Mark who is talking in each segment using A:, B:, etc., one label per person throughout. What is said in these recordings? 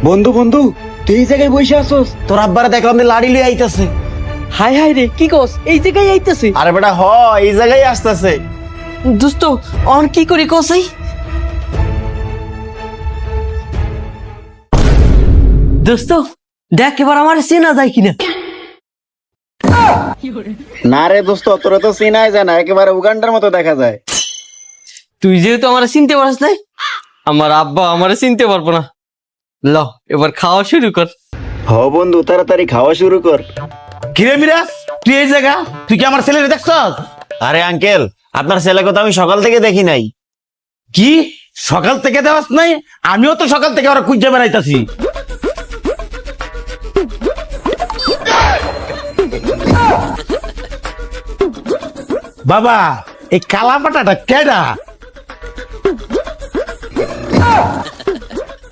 A: বন্ধু বন্ধু, তুই এই জায়গায় বসে আসোস?
B: তোর আব্বারে দেখলাম যে লাড়ি লিয়ে আইতাছে।
C: হাই হাই রে, কি কস? এই জায়গায় আইতাছে?
B: আরে বেটা এই জায়গায় আসতেছে।
C: দোস্ত অন কি করি কসাই? দোস্ত দেখ এবার আমার চেনা যায় কিনা।
A: না রে দোস্ত, তোরা তো চিনাই যায় না, একেবারে উগান্ডার মতো দেখা যায়।
C: তুই যেহেতু আমার চিনতে পারস নাই, আমার আব্বা আমার চিনতে পারবো না। ল এবার খাওয়া শুরু কর।
A: হ বন্ধু, তাড়াতাড়ি খাওয়া শুরু কর।
B: কিরে মিরাজ, তুই এই জায়গা, তুই কি আমার ছেলেরে দেখছস? আরে আঙ্কেল, আপনার ছেলেকে তো আমি সকাল থেকে দেখি নাই। কি সকাল থেকে দেওয়াস নাই? আমিও তো সকাল থেকে ওরা খুঁজে বেড়াইতাছি। বাবা, এই কালা পাটাটা কেডা?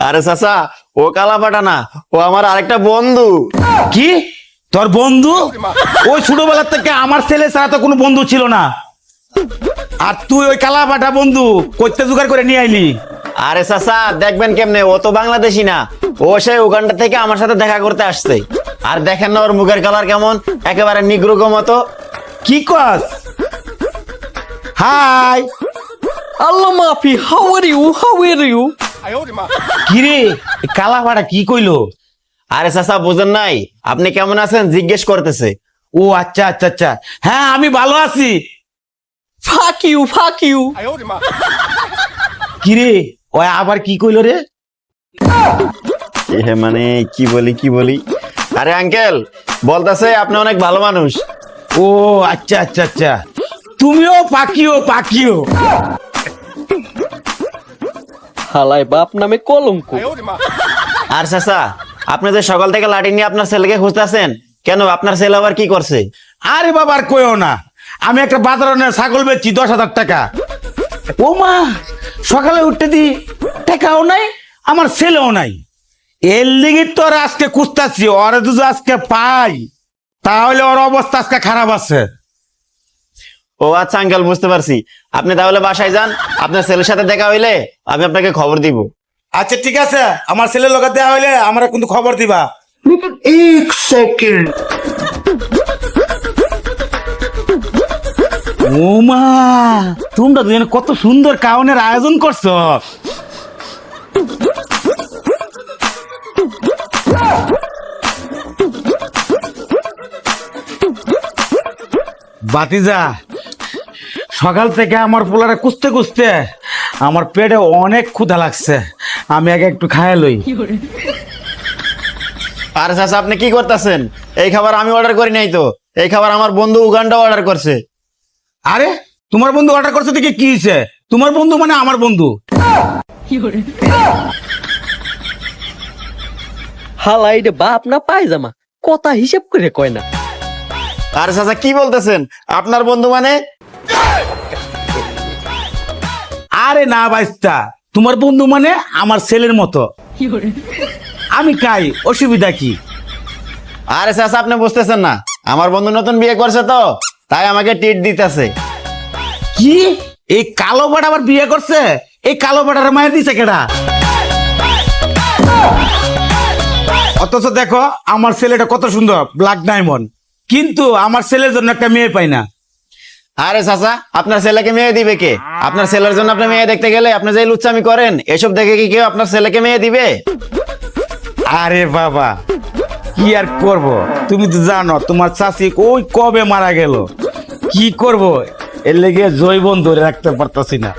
A: আরে চাচা, ও কালা পাটা না, ও আমার আরেকটা বন্ধু।
B: কি তোর বন্ধু? ওই ছোটবেলার থেকে আমার ছেলে ছাড়া তো কোনো বন্ধু ছিল না, আর তুই ওই কালা পাটা বন্ধু কইতে জোগাড় করে নিয়ে আইলি?
A: আরে চাচা, দেখবেন কেমনে, ও তো বাংলাদেশি না, ও সেই উগান্ডা থেকে আমার সাথে দেখা করতে আসছে। আর দেখেন না ওর মুখের কালার কেমন, একেবারে নিগ্রোগো মতো।
B: কি কস? হাই,
C: আল্লাহ মাফি, how are you, how are you?
B: কিরে কালা পাটা কি কইলো?
A: আরে চাচা বুঝেন নাই, আপনি কেমন আছেন জিজ্ঞেস করতেছে।
B: ও আচ্ছা আচ্ছা আচ্ছা, হ্যাঁ আমি ভালো আছি।
C: Fuck you, fuck you.
B: কিরে ওই আবার কি কইলো রে?
A: মানে কি বলি, আরে আঙ্কেল বলতেছে আপনি অনেক ভালো মানুষ।
B: ও আচ্ছা আচ্ছা আচ্ছা, তুমিও পাকিও।
C: হালাই বাপ নামে কলঙ্ক।
A: আর চাচা, আপনি যে সকাল থেকে লাঠি নিয়ে আপনার ছেলেকে খুঁজতেছেন কেন? আপনার ছেলে আবার কি করছে?
B: আরে বাবা আর কইও না, আমি একটা বাজারে ছাগল বেচছি 10,000 টাকা। ও মা, সকালে উঠতে দি টাকাও নাই, আমার ছেলেও নাই। এর লিগে তো আর আজকে খুঁজতাছি, ওরা যদি আজকে পাই তাহলে ওর অবস্থা আজকে খারাপ আছে।
A: ও আচ্ছা আঙ্কেল, বুঝতে পারছি। আপনি তাহলে বাসায় যান, আপনার ছেলের সাথে দেখা হইলে আমি আপনাকে খবর দিব।
B: আচ্ছা ঠিক আছে, আমার ছেলের লোক দেওয়া হইলে আমরা কিন্তু খবর দিবা।
A: এক সেকেন্ড।
B: ও মা, তোমরা দুজন কত সুন্দর কাউনের আয়োজন করছো। বাতিজা, সকাল থেকে আমার পোলারে কুঁচতে আমার পেটে অনেক ক্ষুধা লাগছে, আমি আগে একটু খাইয়া লই।
A: আরে চাচা, আপনি কি করতেছেন? এই খাবার আমি অর্ডার করি নাই তো, এই খাবার আমার বন্ধু উগান্ডা অর্ডার করছে।
B: আরে তোমার বন্ধু অর্ডার করছে দেখে কি হয়েছে? তোমার বন্ধু মানে আমার বন্ধু।
C: হালাই রে বাপ না পায়জামা, কথা হিসাব করে কয় না।
A: আরে চাচা কি বলতেছেন? আপনার বন্ধু মানে?
B: আরে না বাইস্তা, তোমার বন্ধু মানে আমার ছেলের মতো। আমি খাই, অসুবিধা কি?
A: আরে চাচা, আপনি বুঝতেছেন না, আমার বন্ধু নতুন বিয়ে করছে তো, তাই আমাকে ট্রিট দিতেছে।
B: কি এই কালো পাড়া আবার বিয়ে করছে? এই কালো পাড়ার মায়ের দিছে কেডা? অথচ দেখো আমার ছেলেটা কত সুন্দর, ব্ল্যাক ডায়মন্ড, কিন্তু আমার ছেলের জন্য একটা মেয়ে পাই না।
A: আরে চাচা, আপনার ছেলেকে মেয়ে দিবে কে? আপনার ছেলের জন্য আপনি মেয়ে দেখতে গেলে আপনি যে লুচ্চামি করেন, এসব দেখে কি কেউ আপনার ছেলেকে মেয়ে দিবে?
B: আরে বাবা কি আর করব, তুমি তো জানো তোমার চাচি ওই কবে মারা গেল। কি করব, এর লেগে জৈবন ধরে রাখতে পারতাছি না।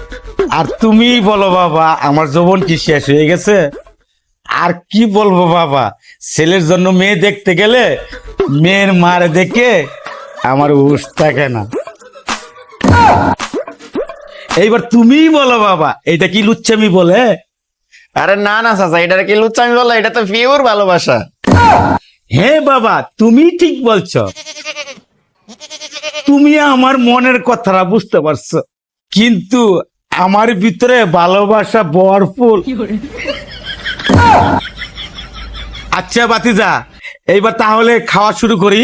B: আর তুমি বলো বাবা, আমার যৌবন কি শেষ হয়ে গেছে? আর কি বলবো বাবা, ছেলের জন্য মেয়ে দেখতে গেলে মেয়ের মারে দেখে আমার হুঁশ থাকে না। এইবার তুমিই বলো বাবা, এটা কি লুচ্চামি বলে?
A: আরে না না চাচা, এটা কি লুচ্চামি বললো? এটা তো পিওর ভালোবাসা।
B: হ্যাঁ বাবা, তুমি ঠিক বলছো, তুমি আমার মনের কথাটা বুঝতে পারছো, কিন্তু আমার ভিতরে ভালোবাসা ভরপুর। আচ্ছা বাতিজা, এইবার তাহলে খাওয়া শুরু করি।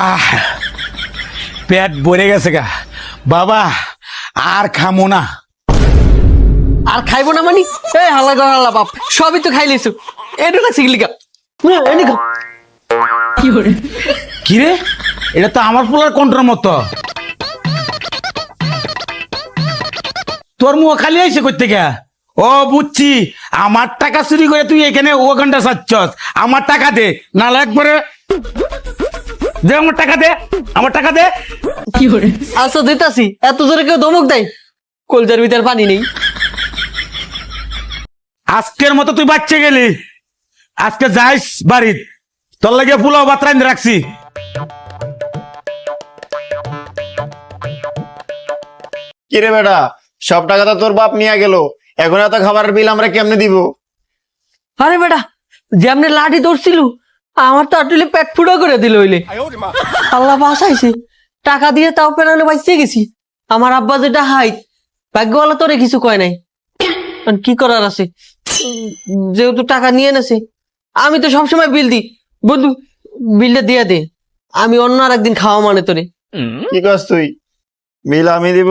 B: আহ পেট ভরে গেছে গা বাবা, আর খামো না।
C: আর খাইবো না মানে এই হাল্লা কর হাল্লা বাপ, সবই তো খাই লিছু, এটা না শিখলিকা এদিকে
B: কি রে, এটা তো আমার পোলার কন্ট্রোল মতো। তোর মুখ খালি আইসে করতে গা। ও বুঝছি, আমার টাকা চুরি করে তুই এখানে ওখানটা চাচ্ছস। আমার টাকা দে, না একবারে দে, আমার টাকা দে, আমার টাকা দে।
C: আচ্ছা দিতাছি, এত জোরে কেউ ধমক দেয়, কলজার ভিতর পানি নেই।
B: আজকের মতো তুই বাচ্চা গেলি, আজকে যাইস বাড়িত, তোর লাগে পোলাও ভাত রান্ধে রাখছি।
A: কিরে বেটা, সব টাকা তো তোর বাপ নিয়ে গেল, এখন এত খাবারের বিল আমরা কেমনে দিব?
C: আরে বেটা, যেমনি লাঠি ধরছিল আমার তো আসলে পেট ফুটো করে দিল হইলে। আল্লাহ বাসাইছে, টাকা দিয়ে তাও পেরানো বাইসে গেছি। আমার আব্বা যেটা হাইট, ভাগ্যওয়ালা তোরে কিছু কয় নাই। এখন কি করার আছে, যেহেতু টাকা নিয়ে নেছে, আমি তো সবসময় বিল দিই। বন্ধু বিলটা দিয়ে দে, আমি অন্য আর একদিন খাওয়া মানে তোরে।
A: কি কস তুই? বিল আমি দিব,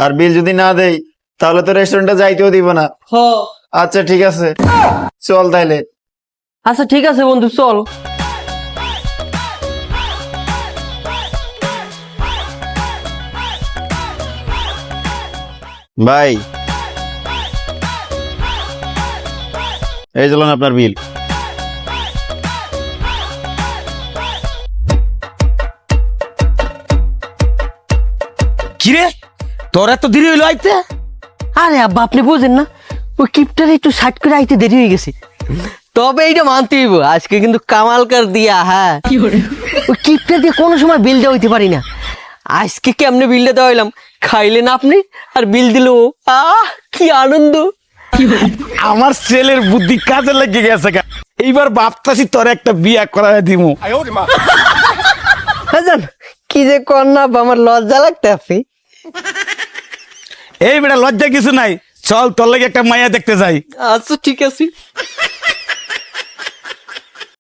A: আর বিল যদি না দেই তাহলে তো রেস্টুরেন্টে যাইতেও দিব না।
C: হ
A: আচ্ছা ঠিক আছে, চল তাইলে।
C: আচ্ছা ঠিক আছে বন্ধু, চল।
A: ভাই এই চলুন আপনার বিল।
B: কিরে, তোর এত দেরি হইলো আইতে?
C: আরে আব্বা আপনি বুঝেন না, ওই কিপটারে একটু সাইড করে আইতে দেরি হয়ে গেছে। তবে এইটা মানতে হইব, আজকে কিন্তু কামালকার দিয়া। হ্যাঁ, ওই কিপটা দিয়ে কোনো সময় বিল দেওয়া হইতে পারি না। আজকে কেমনে বিলটা দেওয়া হইলাম, খাইলেন আপনি আর বিল দিল ও। কি আনন্দ!
B: আমার ছেলের বুদ্ধি কাজে লেগে গেছে গা। এইবার ভাবতাছি তোর একটা বিয়া করায় দিমু।
C: জান কি যে কন্যা, আমার লজ্জা লাগতে আছে।
B: এই বেটা লজ্জা কিছু নাই, চল তোর লাগে একটা মাইয়া দেখতে যাই।
C: আচ্ছা ঠিক আছে।